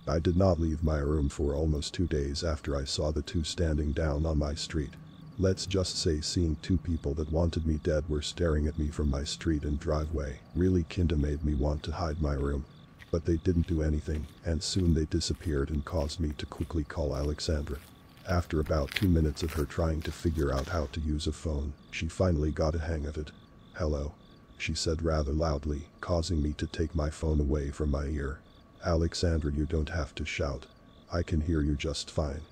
I did not leave my room for almost 2 days after I saw the two standing down on my street. Let's just say seeing two people that wanted me dead were staring at me from my street and driveway really kinda made me want to hide my room. But they didn't do anything, and soon they disappeared and caused me to quickly call Alexandra. After about 2 minutes of her trying to figure out how to use a phone, she finally got a hang of it. "Hello," she said rather loudly, causing me to take my phone away from my ear. "Alexandra, you don't have to shout. I can hear you just fine."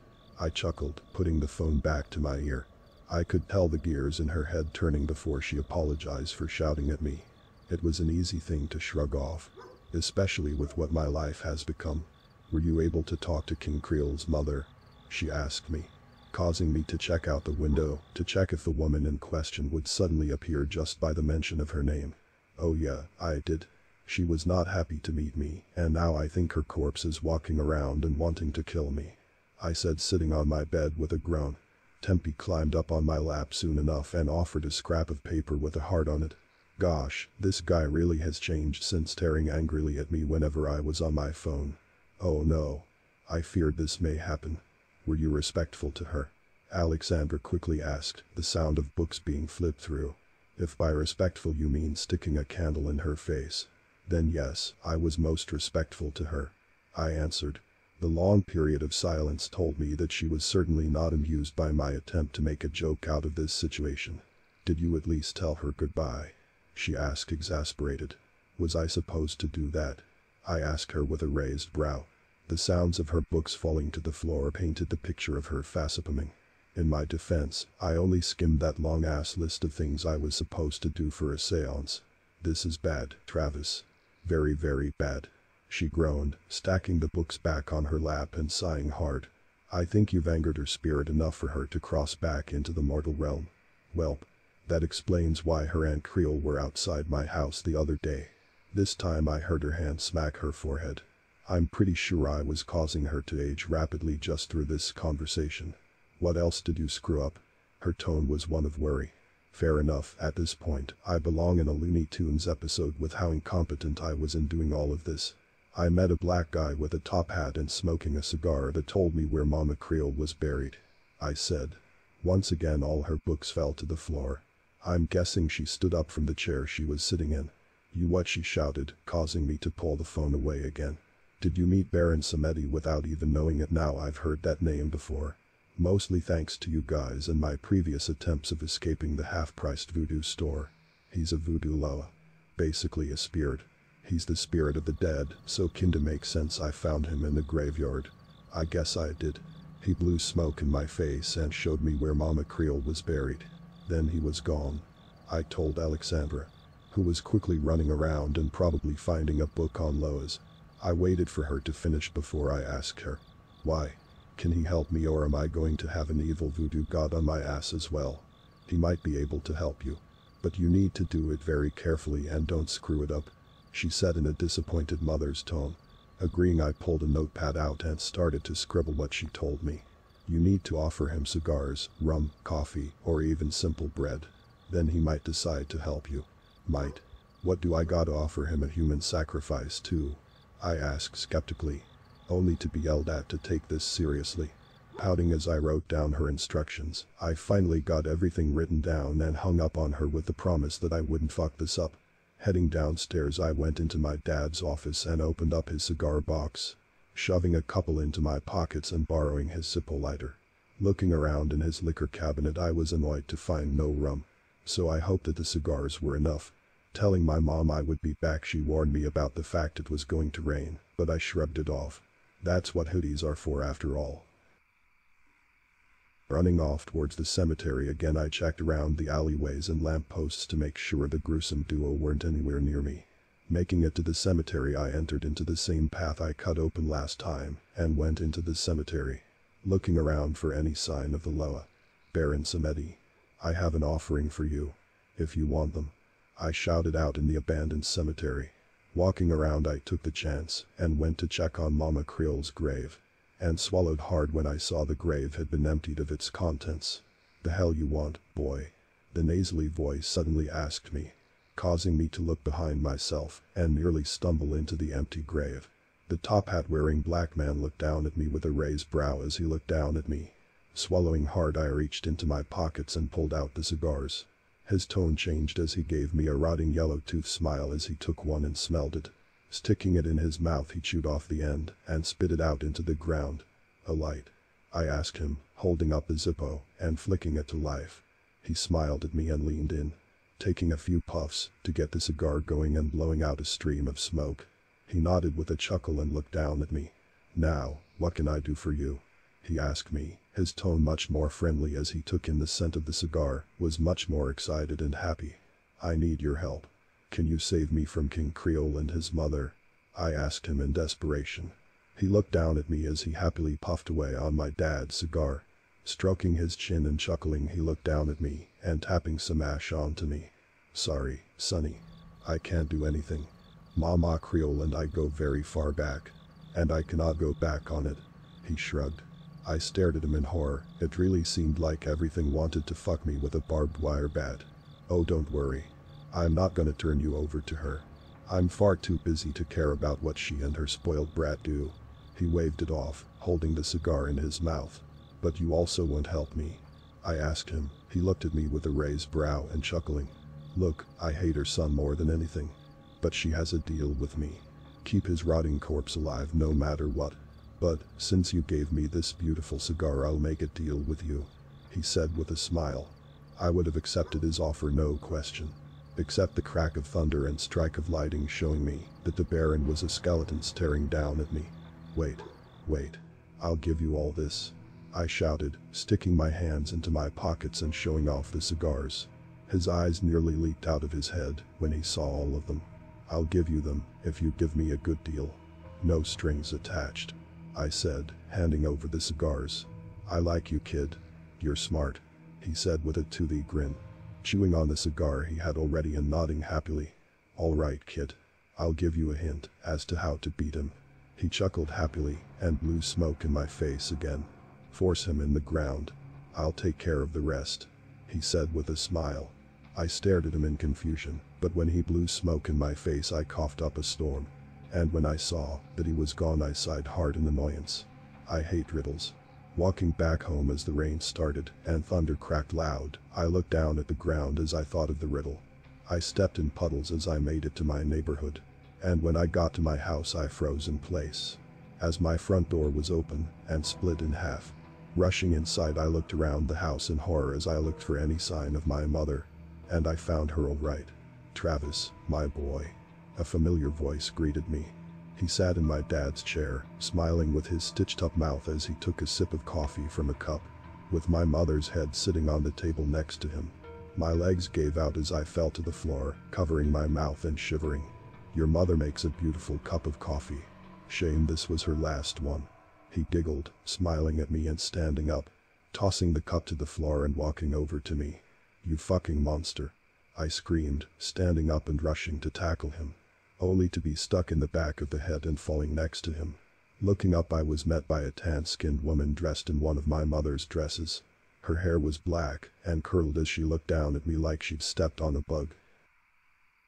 I chuckled, putting the phone back to my ear. I could tell the gears in her head turning before she apologized for shouting at me. It was an easy thing to shrug off, especially with what my life has become. "Were you able to talk to King Creel's mother?" she asked me, causing me to check out the window to check if the woman in question would suddenly appear just by the mention of her name. "Oh yeah, I did. She was not happy to meet me, and now I think her corpse is walking around and wanting to kill me," I said, sitting on my bed with a groan. Tempe climbed up on my lap soon enough and offered a scrap of paper with a heart on it. Gosh, this guy really has changed since staring angrily at me whenever I was on my phone. Oh no. I feared this may happen. "Were you respectful to her?" Alexandra quickly asked, the sound of books being flipped through. "If by respectful you mean sticking a candle in her face, then yes, I was most respectful to her," I answered. The long period of silence told me that she was certainly not amused by my attempt to make a joke out of this situation. "Did you at least tell her goodbye?" she asked, exasperated. "Was I supposed to do that?" I asked her with a raised brow. The sounds of her books falling to the floor painted the picture of her facepalming. In my defense, I only skimmed that long-ass list of things I was supposed to do for a seance. "This is bad, Travis. Very, very bad," she groaned, stacking the books back on her lap and sighing hard. "I think you've angered her spirit enough for her to cross back into the mortal realm. Welp. That explains why her and Creel were outside my house the other day." This time I heard her hand smack her forehead. I'm pretty sure I was causing her to age rapidly just through this conversation. "What else did you screw up?" Her tone was one of worry. Fair enough, at this point, I belong in a Looney Tunes episode with how incompetent I was in doing all of this. "I met a black guy with a top hat and smoking a cigar that told me where Mama Creel was buried," I said. Once again all her books fell to the floor. I'm guessing she stood up from the chair she was sitting in. "You what?" she shouted, causing me to pull the phone away again. "Did you meet Baron Samedi without even knowing it?" Now I've heard that name before. Mostly thanks to you guys and my previous attempts of escaping the half-priced voodoo store. He's a voodoo loa. Basically a spirit. He's the spirit of the dead, so kinda makes sense I found him in the graveyard. I guess I did. He blew smoke in my face and showed me where Mama Creel was buried. Then he was gone," I told Alexandra, who was quickly running around and probably finding a book on Loas. I waited for her to finish before I asked her, "Why? Can he help me, or am I going to have an evil voodoo god on my ass as well?" "He might be able to help you, but you need to do it very carefully and don't screw it up," she said in a disappointed mother's tone. Agreeing, I pulled a notepad out and started to scribble what she told me. "You need to offer him cigars, rum, coffee, or even simple bread. Then he might decide to help you." "Might? What do I gotta offer him, a human sacrifice too?" I asked skeptically, only to be yelled at to take this seriously. Pouting as I wrote down her instructions, I finally got everything written down and hung up on her with the promise that I wouldn't fuck this up. Heading downstairs, I went into my dad's office and opened up his cigar box, shoving a couple into my pockets and borrowing his Zippo lighter. Looking around in his liquor cabinet, I was annoyed to find no rum, so I hoped that the cigars were enough. Telling my mom I would be back, she warned me about the fact it was going to rain, but I shrugged it off. That's what hoodies are for after all. Running off towards the cemetery again, I checked around the alleyways and lampposts to make sure the gruesome duo weren't anywhere near me. Making it to the cemetery, I entered into the same path I cut open last time and went into the cemetery, looking around for any sign of the Loa. "Baron Samedi, I have an offering for you, if you want them," I shouted out in the abandoned cemetery. Walking around, I took the chance and went to check on Mama Creel's grave, and swallowed hard when I saw the grave had been emptied of its contents. "The hell you want, boy?" the nasally voice suddenly asked me, causing me to look behind myself and nearly stumble into the empty grave. The top hat wearing black man looked down at me with a raised brow as he looked down at me. Swallowing hard, I reached into my pockets and pulled out the cigars. His tone changed as he gave me a rotting yellow tooth smile as he took one and smelled it. Sticking it in his mouth, he chewed off the end and spit it out into the ground. "A light?" I asked him, holding up the Zippo and flicking it to life. He smiled at me and leaned in, taking a few puffs to get the cigar going and blowing out a stream of smoke. He nodded with a chuckle and looked down at me. "Now, what can I do for you?" he asked me, his tone much more friendly as he took in the scent of the cigar, was much more excited and happy. "I need your help. Can you save me from King Creole and his mother?" I asked him in desperation. He looked down at me as he happily puffed away on my dad's cigar. Stroking his chin and chuckling, he looked down at me and tapping some ash onto me. "Sorry, Sonny. I can't do anything. Mama Creole and I go very far back. And I cannot go back on it." He shrugged. I stared at him in horror. It really seemed like everything wanted to fuck me with a barbed wire bat. "Oh, don't worry. I'm not gonna turn you over to her. I'm far too busy to care about what she and her spoiled brat do." He waved it off, holding the cigar in his mouth. "But you also won't help me?" I asked him. He looked at me with a raised brow and chuckling. "Look, I hate her son more than anything. But she has a deal with me. Keep his rotting corpse alive no matter what. But, since you gave me this beautiful cigar, I'll make a deal with you," he said with a smile. I would have accepted his offer, no question. Except the crack of thunder and strike of lightning showing me that the Baron was a skeleton staring down at me. Wait. I'll give you all this," I shouted, sticking my hands into my pockets and showing off the cigars. His eyes nearly leaped out of his head when he saw all of them. "I'll give you them if you give me a good deal. No strings attached," I said, handing over the cigars. "I like you, kid. You're smart," he said with a toothy grin, chewing on the cigar he had already and nodding happily. "All right, kid. I'll give you a hint as to how to beat him." He chuckled happily and blew smoke in my face again. "Force him in the ground. I'll take care of the rest," he said with a smile. I stared at him in confusion, but when he blew smoke in my face I coughed up a storm. And when I saw that he was gone I sighed hard in annoyance. I hate riddles. Walking back home as the rain started and thunder cracked loud, I looked down at the ground as I thought of the riddle. I stepped in puddles as I made it to my neighborhood. And when I got to my house I froze in place, as my front door was open and split in half. Rushing inside, I looked around the house in horror as I looked for any sign of my mother. And I found her all right. "Travis, my boy." A familiar voice greeted me. He sat in my dad's chair, smiling with his stitched up mouth as he took a sip of coffee from a cup, with my mother's head sitting on the table next to him. My legs gave out as I fell to the floor, covering my mouth and shivering. "Your mother makes a beautiful cup of coffee. Shame this was her last one." He giggled, smiling at me and standing up, tossing the cup to the floor and walking over to me. "You fucking monster," I screamed, standing up and rushing to tackle him, only to be stuck in the back of the head and falling next to him. Looking up, I was met by a tan-skinned woman dressed in one of my mother's dresses. Her hair was black and curled as she looked down at me like she'd stepped on a bug.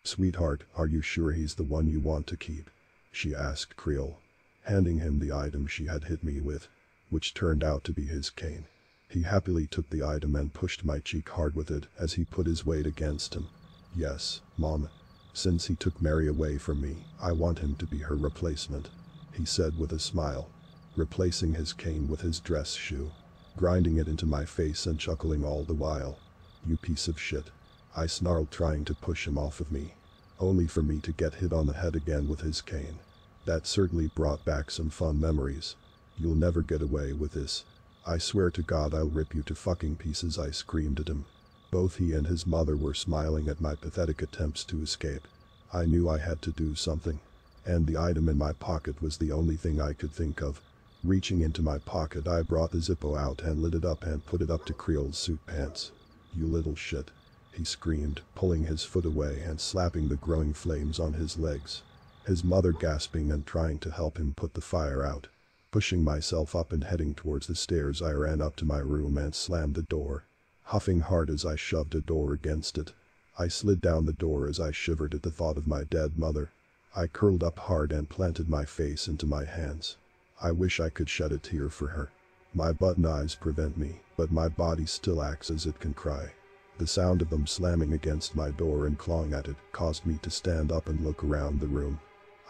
"Sweetheart, are you sure he's the one you want to keep?" she asked Creole, handing him the item she had hit me with, which turned out to be his cane. He happily took the item and pushed my cheek hard with it as he put his weight against him. "Yes, Mom. Since he took Mary away from me, I want him to be her replacement," he said with a smile, replacing his cane with his dress shoe, grinding it into my face and chuckling all the while. "You piece of shit," I snarled, trying to push him off of me, only for me to get hit on the head again with his cane. That certainly brought back some fun memories. "You'll never get away with this. I swear to God I'll rip you to fucking pieces," I screamed at him. Both he and his mother were smiling at my pathetic attempts to escape. I knew I had to do something, and the item in my pocket was the only thing I could think of. Reaching into my pocket, I brought the Zippo out and lit it up and put it up to Creole's suit pants. "You little shit," he screamed, pulling his foot away and slapping the growing flames on his legs. His mother gasping and trying to help him put the fire out. Pushing myself up and heading towards the stairs, I ran up to my room and slammed the door, huffing hard as I shoved a door against it. I slid down the door as I shivered at the thought of my dead mother. I curled up hard and planted my face into my hands. I wish I could shed a tear for her. My button eyes prevent me, but my body still acts as it can cry. The sound of them slamming against my door and clawing at it caused me to stand up and look around the room.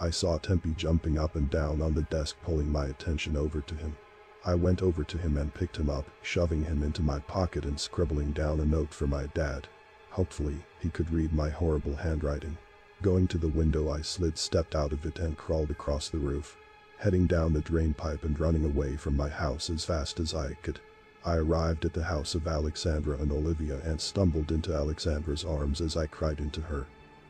I saw Tempe jumping up and down on the desk, pulling my attention over to him. I went over to him and picked him up, shoving him into my pocket and scribbling down a note for my dad. Hopefully, he could read my horrible handwriting. Going to the window, I stepped out of it and crawled across the roof, heading down the drain pipe and running away from my house as fast as I could. I arrived at the house of Alexandra and Olivia and stumbled into Alexandra's arms as I cried into her,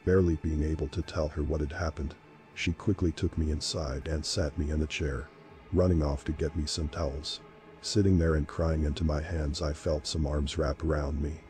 barely being able to tell her what had happened. She quickly took me inside and sat me in a chair, running off to get me some towels. Sitting there and crying into my hands, I felt some arms wrap around me.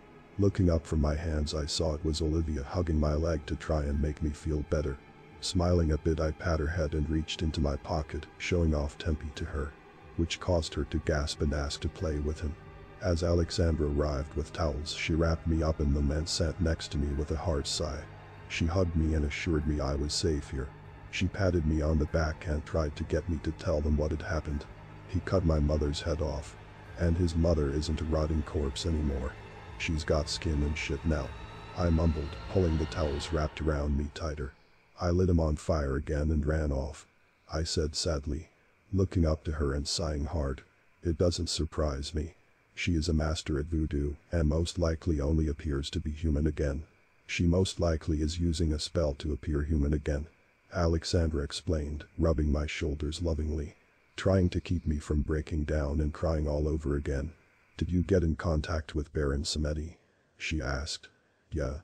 Looking up from my hands, I saw it was Olivia hugging my leg to try and make me feel better. Smiling a bit, I pat her head and reached into my pocket, showing off Tempe to her, which caused her to gasp and ask to play with him. As Alexandra arrived with towels, she wrapped me up in them and sat next to me with a hard sigh. She hugged me and assured me I was safe here. She patted me on the back and tried to get me to tell them what had happened. He cut my mother's head off, and his mother isn't a rotting corpse anymore. She's got skin and shit now. I mumbled, pulling the towels wrapped around me tighter. I lit him on fire again and ran off, I said sadly, looking up to her and sighing hard. It doesn't surprise me. She is a master at voodoo and most likely only appears to be human again. She most likely is using a spell to appear human again, Alexandra explained, rubbing my shoulders lovingly, trying to keep me from breaking down and crying all over again. Did you get in contact with Baron Samedi? She asked. Yeah.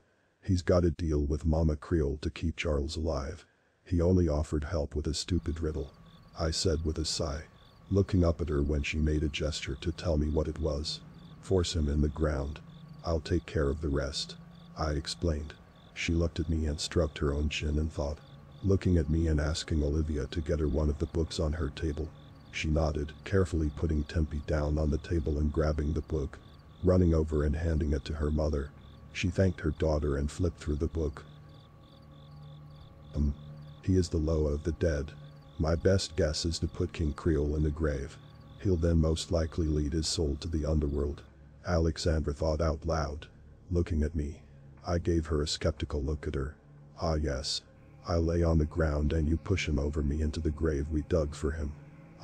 He's got a deal with Mama Creole to keep Charles alive. He only offered help with a stupid riddle, I said with a sigh, looking up at her when she made a gesture to tell me what it was. Force him in the ground. I'll take care of the rest, I explained. She looked at me and stroked her own chin in thought, looking at me and asking Olivia to get her one of the books on her table. She nodded, carefully putting Tempe down on the table and grabbing the book, running over and handing it to her mother. She thanked her daughter and flipped through the book. He is the Loa of the dead. My best guess is to put King Creole in the grave. He'll then most likely lead his soul to the underworld, Alexandra thought out loud, looking at me. I gave her a skeptical look at her. Ah yes. I lay on the ground and you push him over me into the grave we dug for him,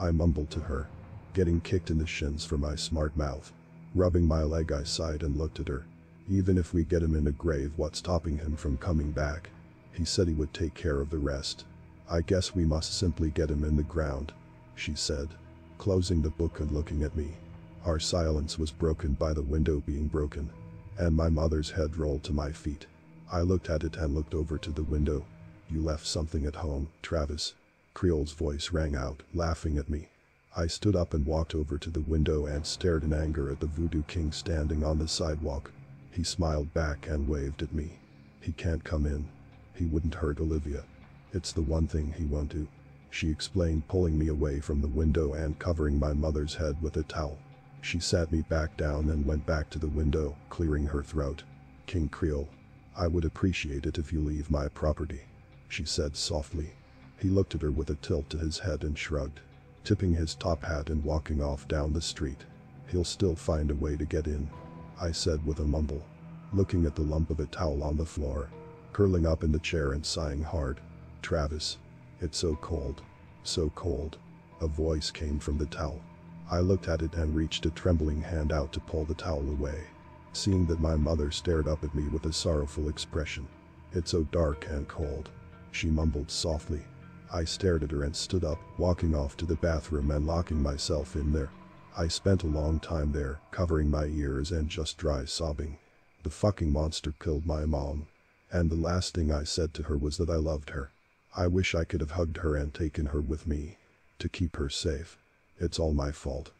I mumbled to her, getting kicked in the shins for my smart mouth. Rubbing my leg, I sighed and looked at her. Even if we get him in a grave, what's stopping him from coming back? He said he would take care of the rest. I guess we must simply get him in the ground, she said, closing the book and looking at me. Our silence was broken by the window being broken, and my mother's head rolled to my feet. I looked at it and looked over to the window. You left something at home, Travis. Creole's voice rang out, laughing at me. I stood up and walked over to the window and stared in anger at the Voodoo King standing on the sidewalk. He smiled back and waved at me. He can't come in. He wouldn't hurt Olivia. It's the one thing he won't do, she explained, pulling me away from the window and covering my mother's head with a towel. She sat me back down and went back to the window, clearing her throat. King Creole, I would appreciate it if you leave my property, she said softly. He looked at her with a tilt to his head and shrugged, tipping his top hat and walking off down the street. He'll still find a way to get in, I said with a mumble, looking at the lump of a towel on the floor, curling up in the chair and sighing hard. Travis, it's so cold. So cold. A voice came from the towel. I looked at it and reached a trembling hand out to pull the towel away, seeing that my mother stared up at me with a sorrowful expression. It's so dark and cold, she mumbled softly. I stared at her and stood up, walking off to the bathroom and locking myself in there. I spent a long time there, covering my ears and just dry sobbing. The fucking monster killed my mom, and the last thing I said to her was that I loved her. I wish I could have hugged her and taken her with me, to keep her safe. It's all my fault.